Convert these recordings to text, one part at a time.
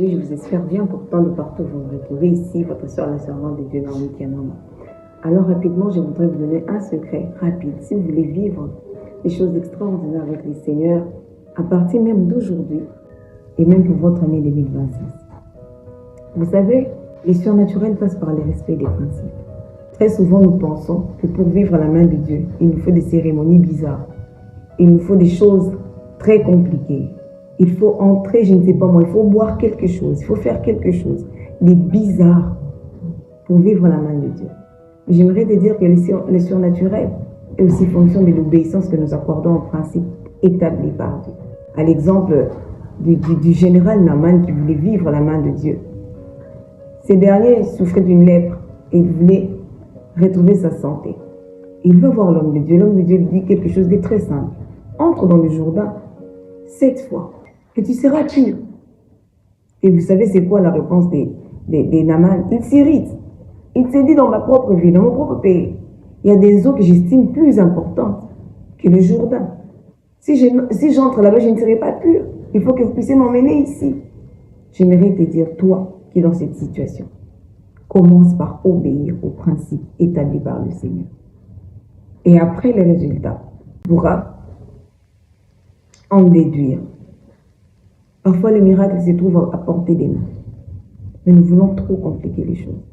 Dieu, je vous espère bien pourtant de partout vous me retrouvez ici, votre soeur, la servante de Dieu, Naomi Kianama. Alors rapidement, je voudrais vous donner un secret rapide. Si vous voulez vivre des choses extraordinaires avec le Seigneur, à partir même d'aujourd'hui, et même pour votre année 2026. Vous savez, les surnaturels passent par le respect des principes. Très souvent, nous pensons que pour vivre à la main de Dieu, il nous faut des cérémonies bizarres. Il nous faut des choses très compliquées. Il faut entrer, je ne sais pas moi, il faut boire quelque chose, il faut faire quelque chose de bizarre pour vivre à la main de Dieu. J'aimerais te dire que le surnaturel est aussi fonction de l'obéissance que nous accordons au principe établi par Dieu. À l'exemple du général Naaman qui voulait vivre à la main de Dieu. Ces derniers souffraient d'une lèpre et il voulait retrouver sa santé. Il va voir l'homme de Dieu. L'homme de Dieu lui dit quelque chose de très simple. Entre dans le Jourdain 7 fois et tu seras pur. Et vous savez c'est quoi la réponse des Naaman? Il s'irrite. Il s'est dit dans ma propre vie, dans mon propre pays, il y a des eaux que j'estime plus importantes que le Jourdain. Si j'entre là-bas, je ne serai pas pur. Il faut que vous puissiez m'emmener ici. J'aimerais te dire, toi qui es dans cette situation, commence par obéir aux principes établis par le Seigneur. Et après les résultats, tu pourras en déduire. Parfois, les miracles se trouvent à portée des mains. Mais nous voulons trop compliquer les choses.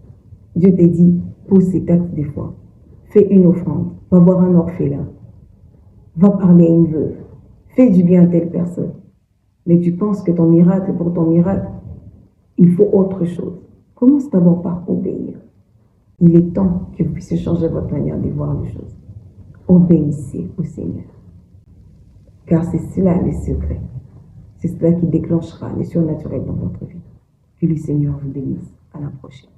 Dieu te dit, pose cet acte des fois. Fais une offrande. Va voir un orphelin. Va parler à une veuve. Fais du bien à telle personne. Mais tu penses que ton miracle, pour ton miracle, il faut autre chose. Commence d'abord par obéir. Il est temps que vous puissiez changer votre manière de voir les choses. Obéissez au Seigneur. Car c'est cela le secret. C'est cela qui déclenchera le surnaturel dans votre vie. Que le Seigneur vous bénisse. À la prochaine.